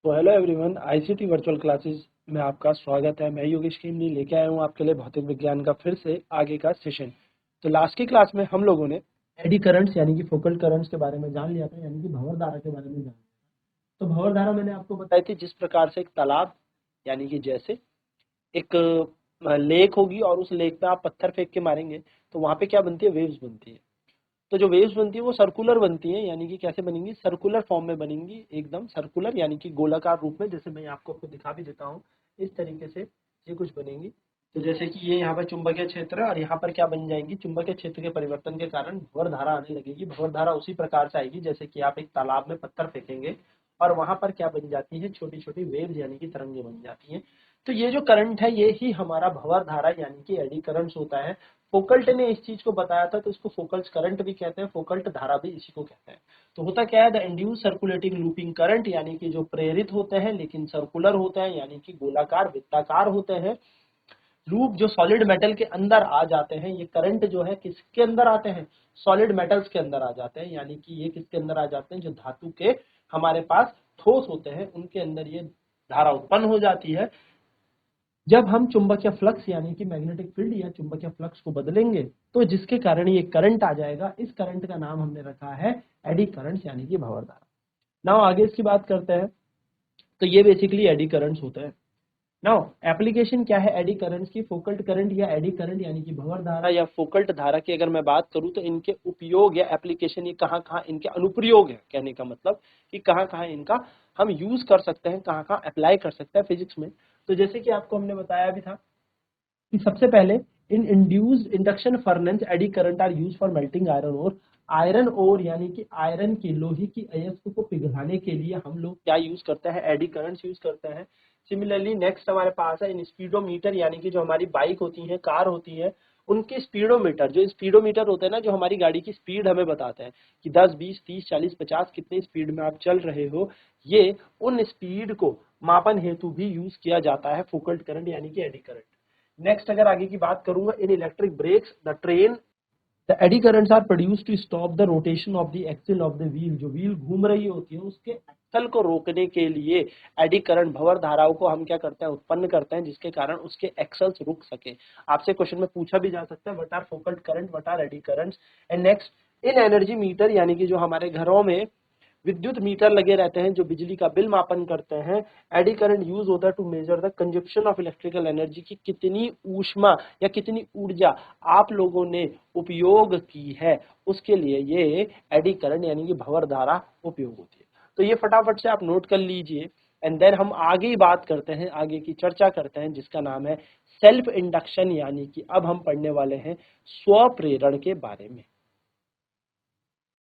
तो hello everyone, ICT virtual classes में आपका स्वागत है। मैं योगेश खेमनी लेके आया हूँ आपके लिए भौतिक विज्ञान का फिर से आगे का सेशन। तो लास्ट की क्लास में हम लोगों ने एडी करंट्स यानी कि फोकल करंट्स के बारे में जान लिया था, यानी कि भंवर धारा के बारे में जान लिया। तो भंवर धारा मैंने आपको बताई थी, जिस प्रकार से एक तालाब यानी कि जैसे एक लेक होगी और उस लेक में आप पत्थर फेंक के मारेंगे तो वहां पे क्या बनती है, वेव्स बनती है। तो जो वेव्स बनती है वो सर्कुलर बनती है, यानी कि कैसे बनेंगी, सर्कुलर फॉर्म में बनेंगी, एकदम सर्कुलर यानी कि गोलाकार रूप में। जैसे मैं आपको दिखा भी देता हूँ, इस तरीके से ये कुछ बनेंगी। तो जैसे कि ये यहाँ पर चुंबकीय क्षेत्र है और यहाँ पर क्या बन जाएंगी, चुंबकीय क्षेत्र के परिवर्तन के कारण भंवर धारा आने लगेगी। भंवर धारा उसी प्रकार से आएगी जैसे कि आप एक तालाब में पत्थर फेंकेंगे और वहां पर क्या बन जाती है, छोटी छोटी वेव्स यानी कि तरंगे बन जाती हैं। तो ये जो करंट है ये ही हमारा भंवर धारा यानी कि एडी करंट्स होता है। फोकल्ट ने इस चीज को बताया था, तो इसको फोकल्ट करंट भी कहते हैं, फोकल्ट धारा भी इसी को कहते हैं। तो होता क्या है, the induce circulating looping current, यानी कि जो प्रेरित होते हैं लेकिन सर्कुलर होते हैं, यानी कि गोलाकार वृत्ताकार होते हैं लूप, जो सॉलिड मेटल के अंदर आ जाते हैं। ये करंट जो है किसके अंदर आते हैं, सॉलिड मेटल्स के अंदर आ जाते हैं, यानी कि ये किसके अंदर आ जाते हैं, जो धातु के हमारे पास ठोस होते हैं उनके अंदर ये धारा उत्पन्न हो जाती है। जब हम चुंबकीय फ्लक्स यानी कि मैग्नेटिक फील्ड या चुंबकीय फ्लक्स को बदलेंगे तो जिसके कारण ये करंट आ जाएगा, इस करंट का नाम हमने रखा है एडी करंट्स यानी कि भंवर धारा। नाउ आगे इसकी बात करते हैं। तो ये बेसिकली एडी करंट्स होते हैं। नाउ एप्लीकेशन क्या है एडी करंट्स की, फोकल्ट करंट या एडी करंट यानी कि भंवर धारा या फोकल्ट धारा की अगर मैं बात करूं तो इनके उपयोग या एप्लीकेशन, ये कहाँ कहाँ इनके अनुप्रयोग है, कहने का मतलब कि कहाँ कहाँ इनका हम यूज कर सकते हैं, कहाँ कहाँ अप्लाई कर सकते हैं फिजिक्स में। तो जैसे कि आपको हमने बताया भी था कि सबसे पहले in induced induction furnace eddy current are use for melting iron ore. Iron ore यानी कि आयरन की, लोहे की अयस्क को पिघलाने के लिए हम लोग क्या यूज करते हैं, एडी करंट्स यूज करते हैं। सिमिलरली नेक्स्ट हमारे पास है इन स्पीडोमीटर, यानी कि जो हमारी बाइक होती है, कार होती है, उनके स्पीडोमीटर, जो स्पीडोमीटर होते हैं ना, जो हमारी गाड़ी की स्पीड हमें बताते हैं कि 10 20 30 40 50 कितने स्पीड में आप चल रहे हो, ये उन स्पीड को मापन हेतु भी यूज किया जाता है फोकल्ट करंट यानी कि एडी करंट। नेक्स्ट अगर आगे की बात करूंगा, in electric brakes the train the eddy currents are produced to stop the rotation of the axle of the wheel. जो व्हील घूम रही होती है उसके एक्सल को रोकने के लिए एडी करंट, भंवर धाराओं को हम क्या करते हैं, उत्पन्न करते हैं, जिसके कारण उसके एक्सल्स रुक सके। आपसे क्वेश्चन में पूछा भी जा सकता है, what are Foucault current, what are eddy currents. And next in energy meter, यानी कि जो हमारे घरों में विद्युत मीटर लगे रहते हैं जो बिजली का बिल मापन करते हैं, एडी करंट यूज होता है to measure the consumption of electrical energy, की कितनी ऊष्मा या कितनी ऊर्जा आप लोगों ने उपयोग की है, उसके लिए ये एडी करंट यानी कि भंवर धारा उपयोग होती है। तो ये फटाफट से आप नोट कर लीजिए। एंड देन हम आगे बात करते हैं, आगे की चर्चा करते हैं, जिसका नाम है सेल्फ इंडक्शन, यानी कि अब हम पढ़ने वाले हैं स्वप्रेरण के बारे में।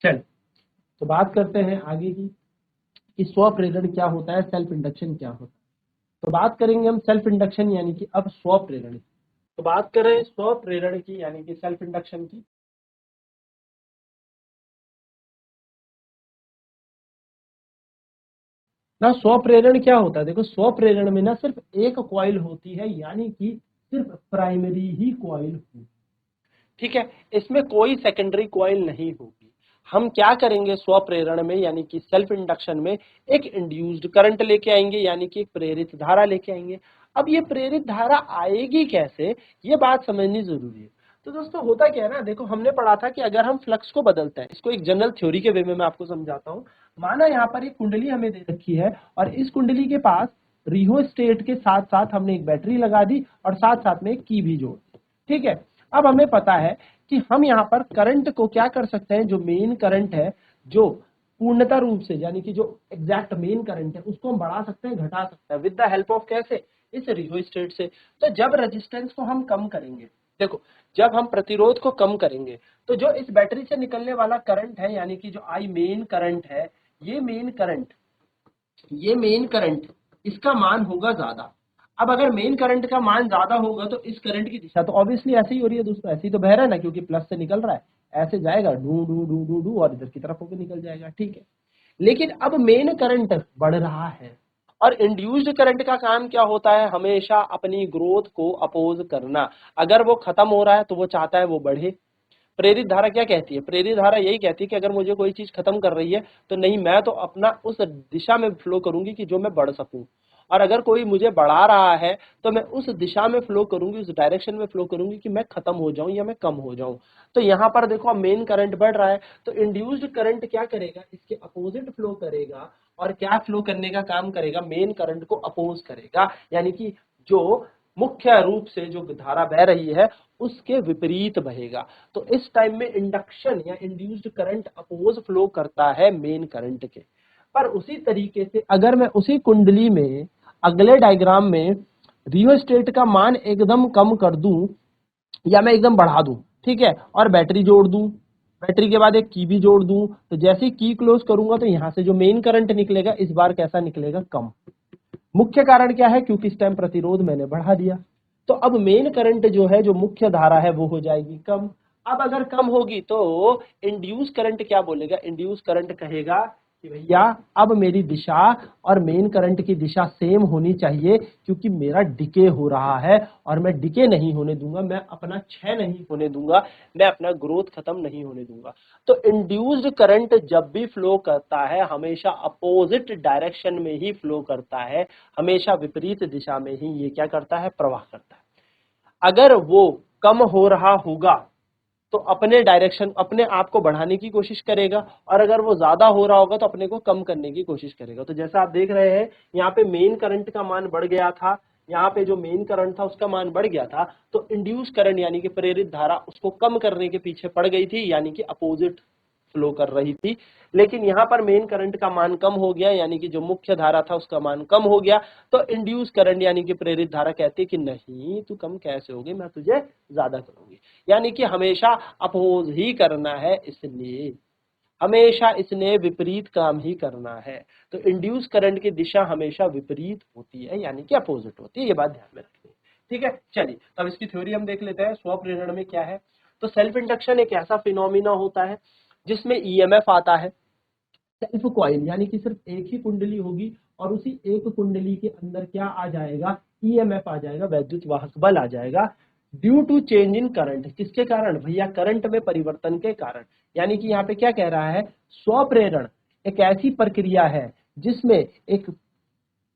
चल तो बात करते हैं आगे की कि स्वप्रेरण क्या होता है, सेल्फ इंडक्शन क्या होता है। तो बात करेंगे हम सेल्फ इंडक्शन यानी कि अब स्वप्रेरण की। तो बात करें स्वप्रेरण की यानी कि सेल्फ इंडक्शन की। ना स्वप्रेरण क्या होता है, देखो स्वप्रेरण में ना सिर्फ एक कॉइल होती है, यानी कि सिर्फ प्राइमरी ही कॉइल होगी, ठीक है, इसमें कोई सेकेंडरी कॉइल नहीं होगी। हम क्या करेंगे स्वप्रेरण में यानी कि सेल्फ इंडक्शन में, एक इंड्यूस्ड करंट लेके आएंगे, यानी कि एक प्रेरित धारा लेके आएंगे। अब ये प्रेरित धारा आएगी कैसे, ये बात समझनी जरूरी है। तो दोस्तों होता क्या है ना, देखो हमने पढ़ा था कि अगर हम फ्लक्स को बदलते हैं, इसको एक जनरल थ्योरी के वे में मैं आपको समझाता हूं। माना यहाँ पर एक कुंडली हमें दे रखी है और इस कुंडली के पास रिहोस्टेट के साथ साथ हमने एक बैटरी लगा दी और साथ साथ में एक की भी जोड़ दी, ठीक है। अब हमें पता है कि हम यहाँ पर करंट को क्या कर सकते हैं, जो मेन करंट है, जो पूर्णता रूप से यानी कि जो एग्जैक्ट मेन करंट है, उसको हम बढ़ा सकते हैं, घटा सकते हैं विद द हेल्प ऑफ कैसे, इस रिहोस्टेट से। तो जब रेजिस्टेंस को हम कम करेंगे, देखो जब हम प्रतिरोध को कम करेंगे तो जो इस बैटरी से निकलने वाला करंट है, यानी कि जो आई मेन करंट है, ये मेन करंट, ये मेन करंट, इसका मान होगा ज्यादा। अब अगर मेन करंट का मान ज्यादा होगा तो इस करंट की दिशा तो ऑब्वियसली ऐसे ही हो रही है दोस्तों, ऐसे ही तो बह रहा है ना, क्योंकि प्लस से निकल रहा है, ऐसे जाएगा do do do do do और इधर की तरफ होकर निकल जाएगा, ठीक है। लेकिन अब मेन करंट बढ़ रहा है और इंड्यूस्ड करंट का काम क्या होता है, हमेशा अपनी ग्रोथ को अपोज करना। अगर वो खत्म हो रहा है तो वो चाहता है वो बढ़े, प्रेरित धारा क्या कहती है? प्रेरित धारा यही कहती है कि अगर मुझे कोई चीज खत्म कर रही है तो नहीं, मैं तो अपना उस दिशा में फ्लो करूंगी कि जो मैं बढ़ सकूं, और अगर कोई मुझे बढ़ा रहा है तो मैं उस दिशा में फ्लो करूंगी, उस डायरेक्शन में फ्लो करूंगी कि मैं खत्म हो जाऊं या मैं कम हो जाऊं। तो यहां पर देखो मेन करंट बढ़ रहा है, तो इंड्यूस्ड करंट क्या करेगा? इसके अपोजिट फ्लो करेगा, और क्या फ्लो करने का काम करेगा? मेन करंट को अपोज करेगा, यानी कि जो मुख्य रूप से जो धारा बह रही है उसके विपरीत बहेगा। तो इस टाइम में इंडक्शन या इंड्यूस्ड करंट अपोज फ्लो करता है मेन करंट के। पर उसी तरीके से अगर मैं उसी कुंडली में अगले डायग्राम में रियोस्टेट का मान एकदम कम कर दूं या मैं एकदम बढ़ा दूं, ठीक है, और बैटरी जोड़ दूं, बैटरी के बाद एक की भी जोड़ दूं, तो जैसे ही की क्लोज करूंगा तो यहां से जो मेन करंट निकलेगा इस बार कैसा निकलेगा? कम। मुख्य कारण क्या है? क्योंकि इस टाइम प्रतिरोध मैंने बढ़ा दिया। तो अब मेन करंट जो है, जो मुख्य धारा है, वो हो जाएगी कम। अब अगर कम होगी तो इंड्यूस करंट क्या बोलेगा? इंड्यूस करंट कहेगा कि भैया अब मेरी दिशा और मेन करंट की दिशा सेम होनी चाहिए, क्योंकि मेरा डिके हो रहा है और मैं डिके नहीं होने दूंगा, मैं अपना क्षय नहीं होने दूंगा, मैं अपना ग्रोथ खत्म नहीं होने दूंगा। तो इंड्यूस्ड करंट जब भी फ्लो करता है हमेशा अपोजिट डायरेक्शन में ही फ्लो करता है, हमेशा विपरीत दिशा में ही ये क्या करता है? प्रवाह करता है। अगर वो कम हो रहा होगा तो अपने डायरेक्शन, अपने आप को बढ़ाने की कोशिश करेगा, और अगर वो ज्यादा हो रहा होगा तो अपने को कम करने की कोशिश करेगा। तो जैसा आप देख रहे हैं यहाँ पे मेन करंट का मान बढ़ गया था, यहाँ पे जो मेन करंट था उसका मान बढ़ गया था, तो इंड्यूस करंट यानी कि प्रेरित धारा उसको कम करने के पीछे पड़ गई थी, यानी कि अपोजिट फ्लो कर रही थी। लेकिन यहाँ पर मेन करंट का मान कम हो गया, यानी कि जो मुख्य धारा था उसका मान कम हो गया, तो इंड्यूस करंट यानी कि प्रेरित धारा कहती है कि नहीं, तू कम कैसे होगी, मैं तुझे ज्यादा करूंगी। यानी कि हमेशा अपोज ही करना है, इसलिए हमेशा इसने विपरीत काम ही करना है। तो इंड्यूस करंट की दिशा हमेशा विपरीत होती है, यानी कि अपोजिट होती है, ये बात ध्यान में रखनी है। ठीक है, चलिए अब इसकी थ्योरी हम देख लेते हैं। स्वप्रेरण में क्या है? तो सेल्फ इंडक्शन एक ऐसा फिनोमिना होता है जिसमें ईएमएफ आता है। सेल्फ कॉइल यानी कि सिर्फ एक ही कुंडली होगी और उसी एक कुंडली के अंदर क्या आ जाएगा? ईएमएफ आ जाएगा, वैद्युत वाहक बल आ जाएगा। Due to change in current, किसके कारण भैया? करंट में परिवर्तन के कारण। यानी कि यहाँ पे क्या कह रहा है? स्वप्रेरण एक ऐसी प्रक्रिया है जिसमें एक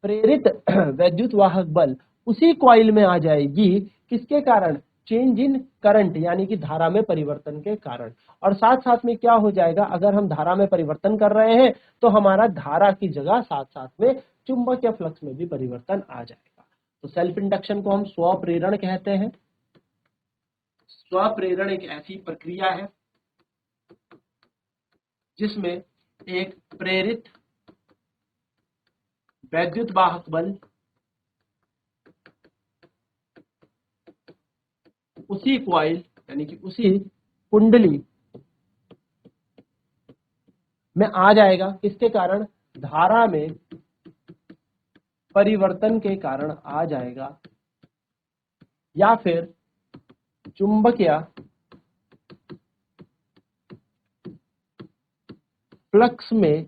प्रेरित वैद्युत वाहक बल उसी कॉइल में आ जाएगी, किसके कारण? चेंज इन करंट यानी कि धारा में परिवर्तन के कारण। और साथ साथ में क्या हो जाएगा? अगर हम धारा में परिवर्तन कर रहे हैं तो हमारा धारा की जगह साथ साथ में चुंबकीय फ्लक्स में भी परिवर्तन आ जाएगा। तो सेल्फ इंडक्शन को हम स्वप्रेरण कहते हैं। स्वप्रेरण एक ऐसी प्रक्रिया है जिसमें एक प्रेरित वैद्युत वाहक बल उसी कॉइल यानी कि उसी कुंडली में आ जाएगा, किसके कारण? धारा में परिवर्तन के कारण आ जाएगा, या फिर चुंबकीय फ्लक्स में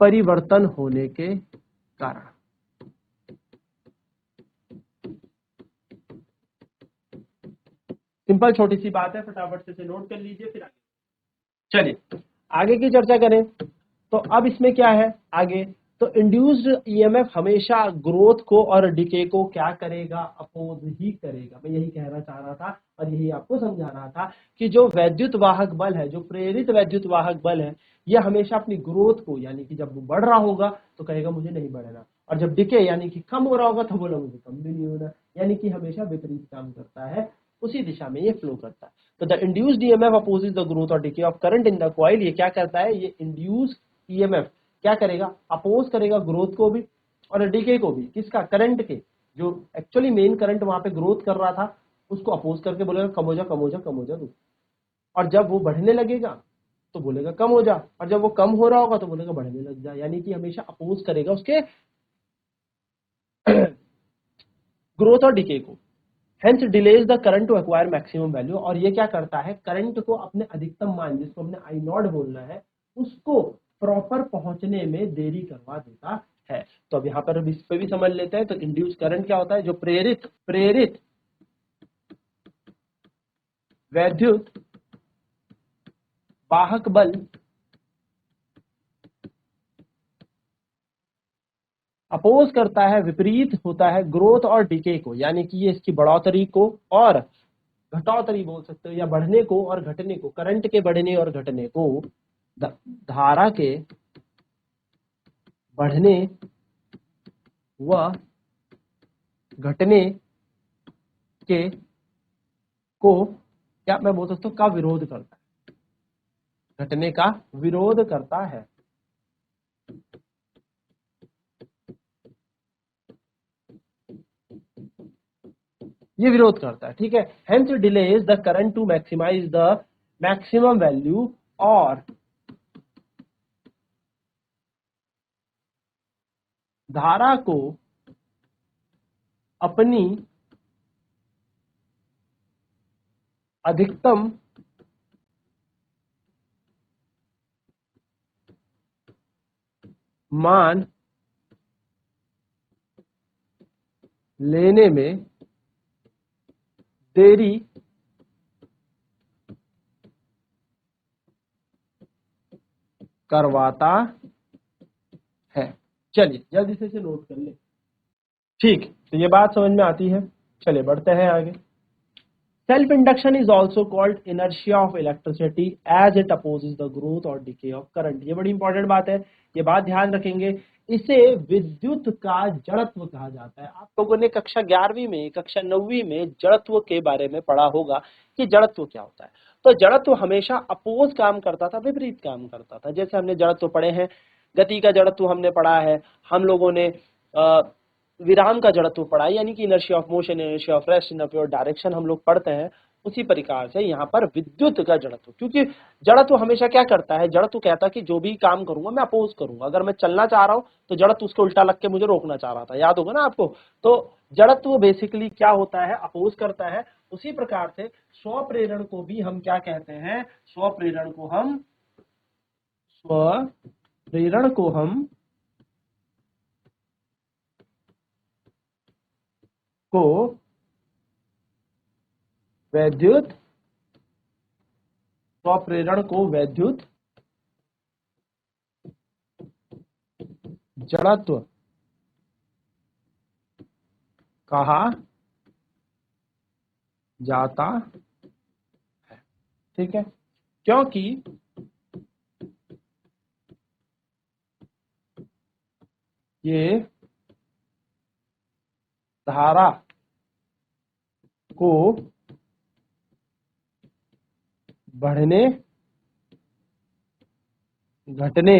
परिवर्तन होने के कारण। सिंपल छोटी सी बात है, फटाफट से नोट कर लीजिए, फिर आगे चलिए आगे की चर्चा करें। तो अब इसमें क्या है आगे? तो इंड्यूस्ड ईएमएफ हमेशा ग्रोथ को और डिके को क्या करेगा? अपोज ही करेगा। मैं यही कहना चाह रहा था और यही आपको समझा रहा था कि जो वैद्युत वाहक बल है, जो प्रेरित वैद्युत वाहक बल है, यह हमेशा अपनी ग्रोथ को, यानी कि जब वो बढ़ रहा होगा तो कहेगा मुझे नहीं बढ़ना, और जब डिके यानी कि कम हो रहा होगा तो बोला मुझे कम भी नहीं होना, यानी कि हमेशा विपरीत काम करता है, उसी दिशा में ये फ्लो करता है। तो the induced EMF opposes the growth और decay of current in the coil. ये क्या करता है? ये इंड्यूस ईएमएफ क्या करेगा? अपोज करेगा ग्रोथ को भी और डीके को भी। किसका? करंट के। जो एक्चुअली मेन करंट वहां पे ग्रोथ कर रहा था उसको अपोज करके बोलेगा कम हो जा, कम हो जा, कम हो जा तू। और जब वो बढ़ने लगेगा तो बोलेगा कम हो जा, और जब वो कम हो रहा होगा तो बोलेगा बढ़ने लग जा, यानी कि हमेशा अपोज करेगा उसके ग्रोथ और डिके को। Hence delays the current to acquire maximum value. और ये क्या करता है? करंट को अपने अधिकतम मान, जिसको हमने आई नॉट बोलना है, उसको प्रॉपर पहुंचने में देरी करवा देता है। तो अब यहाँ पर इस पे भी समझ लेते हैं। तो इंड्यूस करंट क्या होता है? जो प्रेरित वैद्युत वाहक बल अपोज करता है, विपरीत होता है ग्रोथ और डिके को, यानी कि ये इसकी बढ़ोतरी को और घटोतरी बोल सकते हो, या बढ़ने को और घटने को, करंट के बढ़ने और घटने को, धारा के बढ़ने व घटने के को क्या मैं बोल सकता हूँ का विरोध करता है, घटने का विरोध करता है। ये विरोध करता है, ठीक है। Hence delays the current to maximize the maximum value, और धारा को अपनी अधिकतम मान लेने में देरी करवाता है। चलिए जल्दी से इसे नोट कर ले। ठीक, तो ये बात समझ में आती है। चलिए बढ़ते हैं आगे। Self induction is also called inertia of electricity as it opposes the growth और डिके ऑफ करंट। ये बड़ी इंपॉर्टेंट बात है, ये बात ध्यान रखेंगे। इसे विद्युत का जड़त्व कहा जाता है। आप लोगों ने कक्षा 11वीं में, कक्षा 9वीं में जड़त्व के बारे में पढ़ा होगा कि जड़त्व क्या होता है। तो जड़त्व हमेशा अपोज काम करता था, विपरीत काम करता था। जैसे हमने जड़त्व पढ़े हैं, गति का जड़त्व हमने पढ़ा है, हम लोगों ने विराम का जड़त्व पढ़ा, यानी कि inertia of motion, inertia of rest in a pure direction हम लोग पढ़ते हैं। उसी प्रकार से यहाँ पर विद्युत का जड़त्व, क्योंकि जड़त्व हमेशा क्या करता है, जड़त्व कहता है कि जो भी काम करूंगा मैं अपोज करूंगा। अगर मैं चलना चाह रहा हूं तो जड़त्व उसके उल्टा लग के मुझे रोकना चाह रहा था, याद होगा ना आपको। तो जड़त्व बेसिकली क्या होता है, अपोज करता है। उसी प्रकार से स्वप्रेरण को भी हम क्या कहते हैं, स्वप्रेरण को हम वैद्युत स्वप्रेरण को वैद्युत जड़त्व कहा जाता है, ठीक है। क्योंकि ये धारा को बढ़ने घटने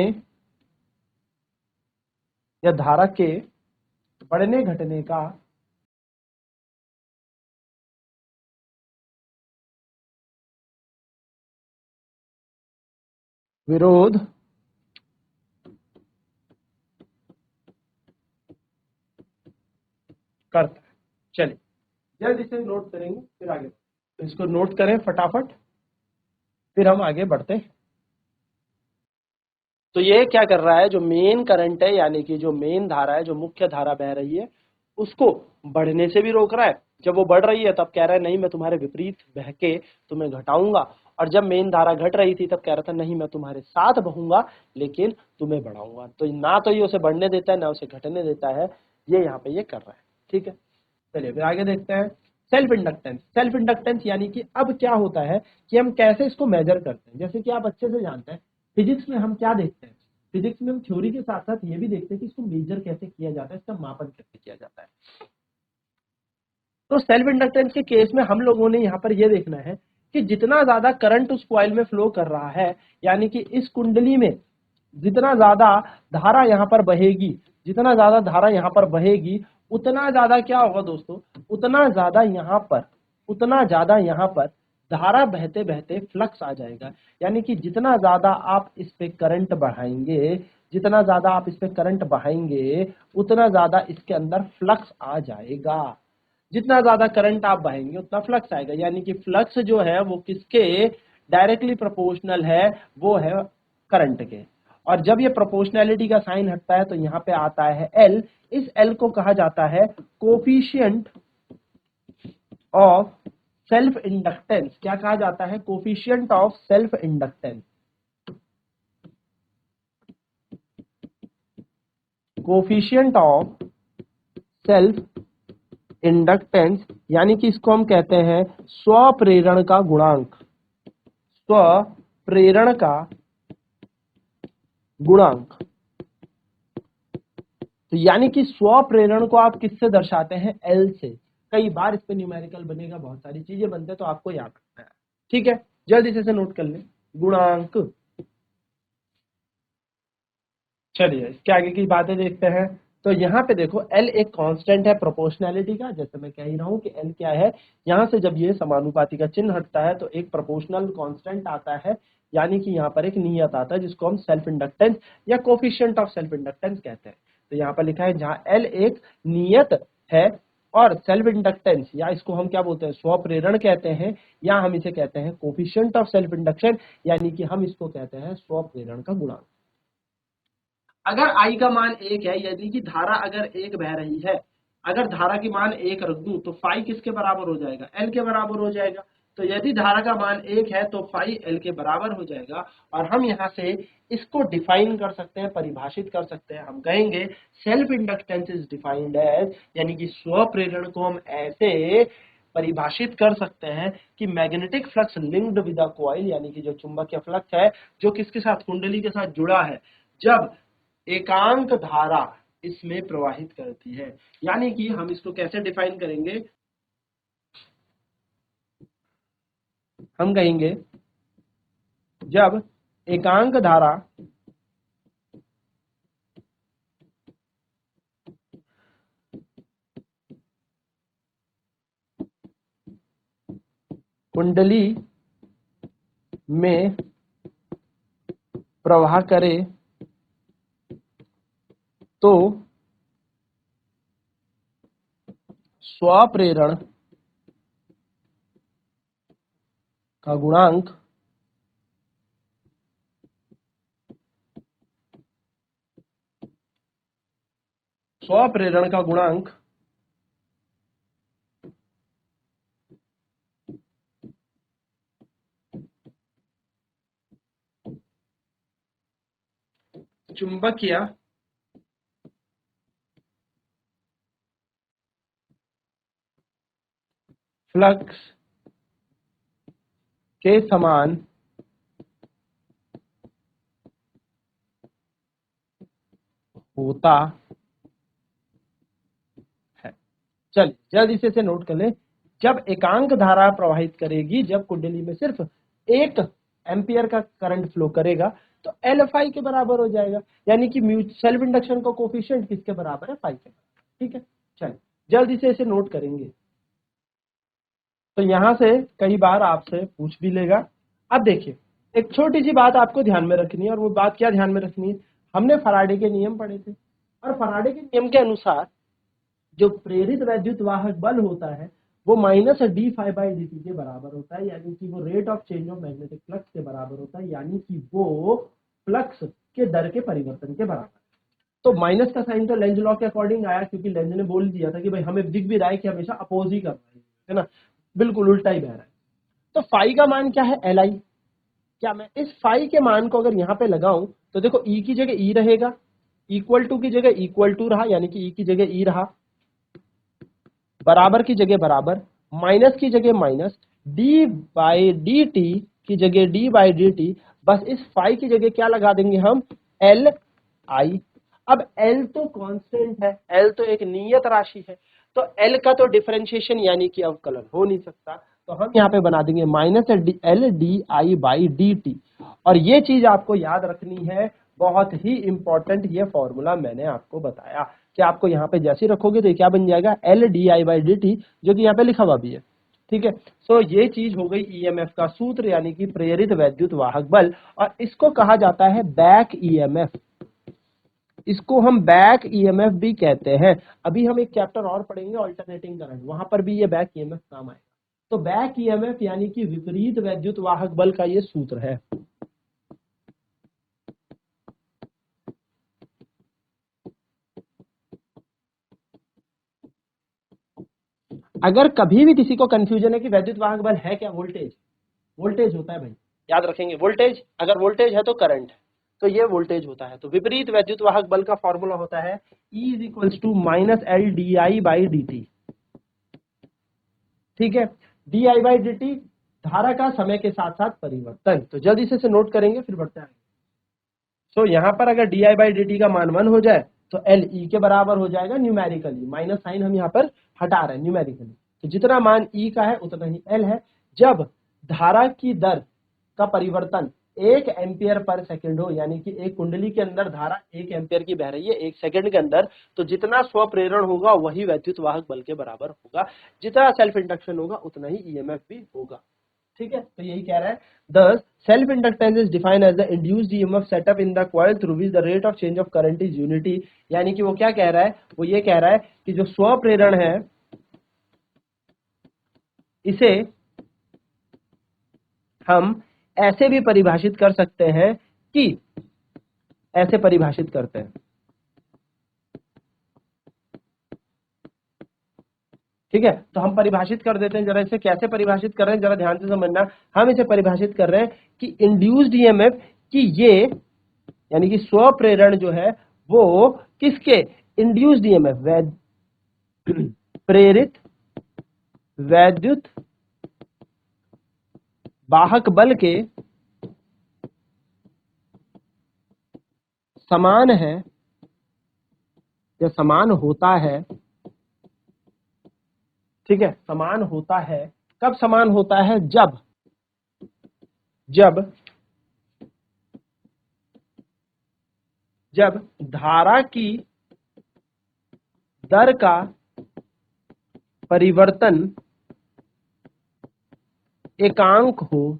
या धारा के बढ़ने घटने का विरोध करता है। चलिए जल्दी से नोट करेंगे फिर आगे, तो इसको नोट करें फटाफट, फिर हम आगे बढ़ते हैं। तो ये क्या कर रहा है, जो मेन करंट है, यानी कि जो मेन धारा है, जो मुख्य धारा बह रही है, उसको बढ़ने से भी रोक रहा है। जब वो बढ़ रही है तब कह रहा है नहीं मैं तुम्हारे विपरीत बह के तुम्हें घटाऊंगा, और जब मेन धारा घट रही थी तब कह रहा था नहीं मैं तुम्हारे साथ बहूंगा लेकिन तुम्हें बढ़ाऊंगा। तो ना तो ये उसे बढ़ने देता है ना उसे घटने देता है, ये यहाँ पे ये कर रहा है, ठीक है। चलिए फिर आगे देखते हैं। सेल्फ इंडक्टेंस, सेल्फ इंडक्टेंस यानी कि अब क्या होता है कि हम कैसे इसको मेजर करते हैं। जैसे कि आप अच्छे से जानते हैं फिजिक्स में हम क्या देखते हैं, फिजिक्स में हम थ्योरी के साथ साथ ये भी देखते हैं कि इसको मेजर कैसे किया जाता है, इसका मापन कैसे किया जाता है। तो सेल्फ इंडक्टेंस के केस में हम लोगों ने यहाँ पर यह देखना है कि जितना ज्यादा करंट उस कॉइल में फ्लो कर रहा है, यानी कि इस कुंडली में जितना ज्यादा धारा यहाँ पर बहेगी, जितना ज्यादा धारा यहाँ पर बहेगी, उतना ज्यादा क्या होगा दोस्तों, उतना ज्यादा यहाँ पर धारा बहते बहते फ्लक्स आ जाएगा। यानी कि जितना ज्यादा आप इस पे करंट बढ़ाएंगे, जितना ज्यादा आप इस पे करंट बहाएंगे, उतना ज्यादा इसके अंदर फ्लक्स आ जाएगा। जितना ज्यादा करंट आप बहाएंगे उतना फ्लक्स आएगा। यानी कि फ्लक्स जो है वो किसके डायरेक्टली प्रोपोर्शनल है, वो है करंट के। और जब ये प्रोपोर्शनैलिटी का साइन हटता है तो यहाँ पे आता है एल। इस एल को कहा जाता है कोफिशिएंट ऑफ सेल्फ इंडक्टेंस क्या कहा जाता है? Coefficient of self inductance. Coefficient of self inductance यानी कि इसको हम कहते हैं स्वप्रेरण का गुणांक। स्वप्रेरण का गुणांक। तो यानी कि स्वप्रेरण को आप किससे दर्शाते हैं? एल से। कई बार इस पे न्यूमेरिकल बनेगा, बहुत सारी चीजें बनते हैं, तो आपको याद रखना है। ठीक है, जल्दी से नोट कर लें। गुणांक। चलिए इसके आगे की बातें देखते हैं। तो यहाँ पे देखो L एक कांस्टेंट है प्रोपोर्शनैलिटी का, जैसे मैं कह ही रहा हूँ कि L क्या है। यहाँ से जब ये समानुपाती का चिन्ह हटता है तो एक प्रोपोर्शनल कांस्टेंट आता है, यानी कि यहाँ पर एक नियत आता है जिसको हम सेल्फ इंडक्टेंस या कोफिशिएंट ऑफ सेल्फ इंडक्टेंस कहते हैं। तो यहाँ पर लिखा है जहाँ L एक नियत है और सेल्फ इंडक्टेंस या इसको हम क्या बोलते हैं? स्वप्रेरण कहते हैं, या हम इसे कहते हैं कोफिशिएंट ऑफ सेल्फ इंडक्शन, यानी कि हम इसको कहते हैं स्वप्रेरण का गुणांक। अगर I का मान 1 है, यानी कि धारा अगर 1 बह रही है, अगर धारा की मान 1 रख दूं तो फाई किसके बराबर हो जाएगा? L के बराबर हो जाएगा। तो यदि धारा का मान 1 है तो फाई L के बराबर हो जाएगा। और हम यहाँ से इसको डिफाइन कर सकते हैं, परिभाषित कर सकते हैं। हम कहेंगे self inductance is defined as, यानी कि स्वप्रेरण को हम ऐसे परिभाषित कर सकते हैं कि magnetic flux linked with a coil, यानी कि जो चुंबकीय फ्लक्स है जो किसके साथ? कुंडली के साथ जुड़ा है, जब एकांक धारा इसमें प्रवाहित करती है। यानी कि हम इसको कैसे डिफाइन करेंगे? हम कहेंगे जब एकांक धारा कुंडली में प्रवाह करे तो स्वप्रेरण का गुणांक स्वप्रेरण का गुणांक चुंबकीय फ्लक्स के समान होता है। चलिए जल्दी से नोट कर ले। जब एकांक धारा प्रवाहित करेगी, जब कुंडली में सिर्फ 1 एम्पियर का करंट फ्लो करेगा, तो एल फाई के बराबर हो जाएगा। यानी कि सेल्फ इंडक्शन का कोफिशिएंट किसके बराबर है? फाई के बराबर। ठीक है, चलिए जल्दी से इसे नोट करेंगे। तो यहां से कई बार आपसे पूछ भी लेगा। अब देखिए, एक छोटी सी बात आपको ध्यान में रखनी है, और वो बात क्या ध्यान में रखनी है? हमने फराडे के नियम पढ़े थे, और फराडे के नियम के अनुसार जो प्रेरित वैद्युत वाहक बल होता है वो minus D phi by D T के बराबर होता है, यानी कि वो rate of change of magnetic flux के बराबर होता है, यानी कि वो फ्लक्स के दर के परिवर्तन के बराबर। तो माइनस का साइन तो लेंज लॉ के अकॉर्डिंग आया, क्योंकि लेंज ने बोल दिया था कि भाई हमें दिख भी रहा है कि हमेशा अपोज ही कर रहा है ना, बिल्कुल उल्टा ही बह रहा है। तो फाई का मान क्या है? L I. क्या मैं इस फाई के मान को अगर यहाँ पे लगाऊं तो देखो ई की जगह ई रहेगा, इक्वल टू की जगह इक्वल टू रहा, यानी कि ई की जगह ई रहा, बराबर की जगह बराबर, माइनस की जगह minus, D by D T की जगह डी बाई डी टी। बस इस फाई की जगह क्या लगा देंगे हम? L I. अब एल तो कांस्टेंट है, एल तो एक नियत राशि है, तो एल का तो डिफरेंशिएशन यानी कि अवकलन हो नहीं सकता। तो हम यहाँ पे बना देंगे minus L D I by D T. और ये चीज आपको याद रखनी है, बहुत ही इंपॉर्टेंट ये फॉर्मूला मैंने आपको बताया कि आपको यहाँ पे जैसे रखोगे तो ये क्या बन जाएगा? L D I by D T, जो कि यहाँ पे लिखा हुआ भी है। ठीक है, सो ये चीज हो गई ईएमएफ का सूत्र, यानी कि प्रेरित वैद्युत वाहक बल, और इसको कहा जाता है बैक ईएमएफ। इसको हम बैक ईएमएफ भी कहते हैं। अभी हम एक चैप्टर और पढ़ेंगे अल्टरनेटिंग करंट, वहां पर भी ये बैक ईएमएफ काम आएगा। तो बैक ईएमएफ यानी कि विपरीत वैद्युत वाहक बल का ये सूत्र है। अगर कभी भी किसी को कंफ्यूजन है कि वैद्युत वाहक बल है क्या, वोल्टेज, वोल्टेज होता है भाई, याद रखेंगे वोल्टेज, अगर वोल्टेज है तो करंट, तो ये वोल्टेज होता है। तो विपरीत वैद्युत वाहक बल का फॉर्मूला होता है E is equals to minus L D I by D T. ठीक है, D I by D T धारा का समय के साथ साथ परिवर्तन। तो जल्दी से नोट करेंगे फिर बढ़ते हैं। सो यहाँ पर अगर D I by D T का मान 1 हो जाए तो एल ई के बराबर हो जाएगा न्यूमेरिकली, माइनस साइन हम यहाँ पर हटा रहे हैं न्यूमेरिकली। तो जितना मान ई का है उतना ही एल है। जब धारा की दर का परिवर्तन 1 एम्पियर पर सेकंड हो, यानी कि एक कुंडली के अंदर धारा 1 एम्पियर की बह रही है 1 सेकंड के अंदर, तो जितना स्वप्रेरण होगा वही वैद्युत वाहक बल के बराबर होगा। जितना सेल्फ इंडक्शन होगा उतना ही ईएमएफ भी होगा। ठीक है, तो यही कह रहा है। Thus, self inductance is defined as the induced EMF set up in the coil through which the rate of change of current is unity। यानी कि वो क्या कह रहा है, वो ये कह रहा है कि जो स्व प्रेरण है इसे हम ऐसे भी परिभाषित कर सकते हैं कि ऐसे परिभाषित करते हैं। ठीक है, तो हम परिभाषित कर देते हैं। जरा इसे कैसे परिभाषित कर रहे हैं जरा ध्यान से समझना। हम इसे परिभाषित कर रहे हैं कि इंड्यूस्ड ईएमएफ कि ये यानी कि स्व प्रेरण जो है वो किसके, इंड्यूस्ड ईएमएफ प्रेरित वैद्युत वाहक बल के समान है या समान होता है। ठीक है, समान होता है। कब समान होता है, जब जब जब धारा की दर का परिवर्तन एकांक हो,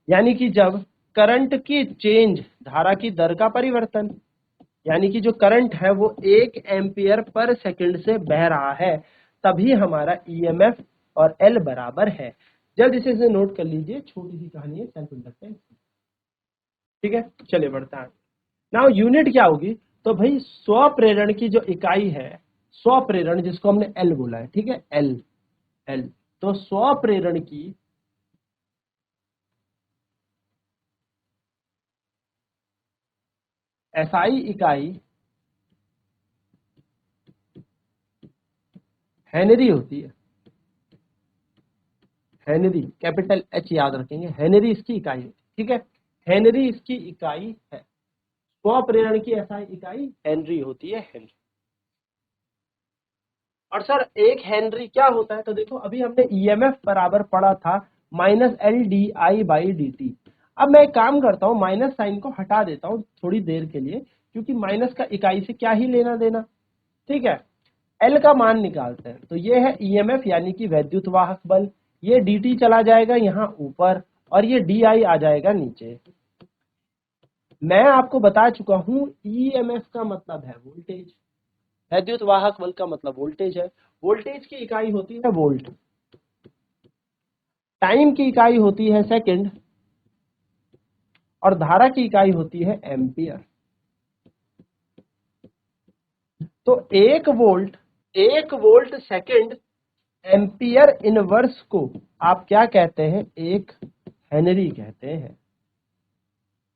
यानी कि जब करंट की चेंज, धारा की दर का परिवर्तन, यानी कि जो करंट है वो 1 एम्पियर पर सेकंड से बह रहा है, तभी हमारा ईएमएफ और एल बराबर है। जल्दी से इसे नोट कर लीजिए, छोटी सी कहानी है सेल्फ इंडक्टेंस। ठीक है, चलिए बढ़ता है। नाउ यूनिट क्या होगी, तो भाई स्व प्रेरण की जो इकाई है, स्व प्रेरण जिसको हमने एल बोला है, ठीक है, एल एल, तो स्व प्रेरण की एसआई इकाई हेनरी होती है। हेनरी, कैपिटल एच याद रखेंगे, हेनरी इसकी इकाई है। ठीक है, हेनरी इसकी इकाई है। स्व प्रेरण की एसआई इकाई हेनरी होती है, हेनरी। और सर एक हेनरी क्या होता है, तो देखो अभी हमने ईएमएफ बराबर पढ़ा था minus L D I by D T. अब मैं एक काम करता हूं, माइनस साइन को हटा देता हूं थोड़ी देर के लिए, क्योंकि माइनस का इकाई से क्या ही लेना देना। ठीक है, एल का मान निकालते हैं। तो ये है ईएमएफ यानी कि वैद्युत वाहक बल, ये dt चला जाएगा यहाँ ऊपर और ये di आ जाएगा नीचे। मैं आपको बता चुका हूं ईएमएफ का मतलब है वोल्टेज, वैद्युत वाहक बल का मतलब वोल्टेज है। वोल्टेज की इकाई होती है वोल्ट, टाइम की इकाई होती है सेकंड, और धारा की इकाई होती है एम्पियर। तो 1 वोल्ट सेकंड एम्पियर इनवर्स को आप क्या कहते हैं, 1 हेनरी कहते हैं।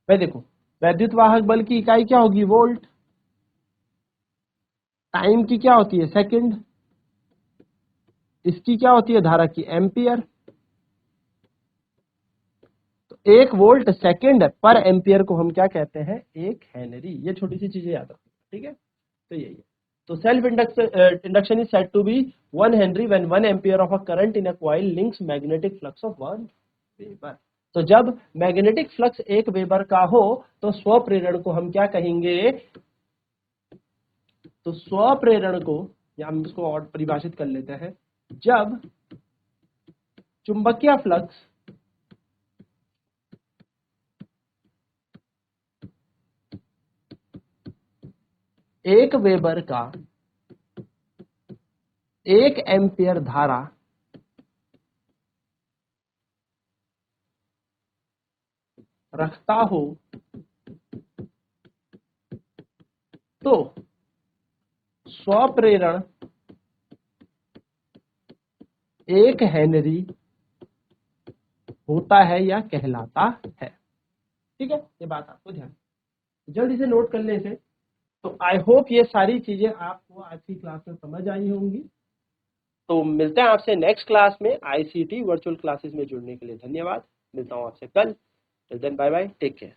भाई देखो, वैद्युत वाहक बल की इकाई क्या होगी, वोल्ट, टाइम की क्या होती है सेकंड, इसकी क्या होती है धारा की एम्पियर। तो 1 वोल्ट सेकंड पर एम्पियर को हम क्या कहते हैं, 1 हेनरी। ये छोटी सी चीजें याद रखो। ठीक है, तो यही है। तो self induction is said to be 1 henry when 1 ampere of a current in a coil links magnetic flux of 1 weber. तो जब मैग्नेटिक फ्लक्स 1 वेबर का हो तो स्व प्रेरण को हम क्या कहेंगे, तो स्व प्रेरण को, या हम इसको और परिभाषित कर लेते हैं, जब चुंबकीय फ्लक्स एक वेबर का 1 एम्पियर धारा रखता हो तो स्वप्रेरण 1 हेनरी होता है या कहलाता है। ठीक है, ये बात आपको ध्यान जल्दी से नोट कर ले इसे। तो आई होप ये सारी चीजें आपको आज की क्लास में समझ आई होंगी। तो मिलते हैं आपसे नेक्स्ट क्लास में। आईसीटी वर्चुअल क्लासेस में जुड़ने के लिए धन्यवाद। मिलता हूं आपसे कल। Till then bye bye, take care.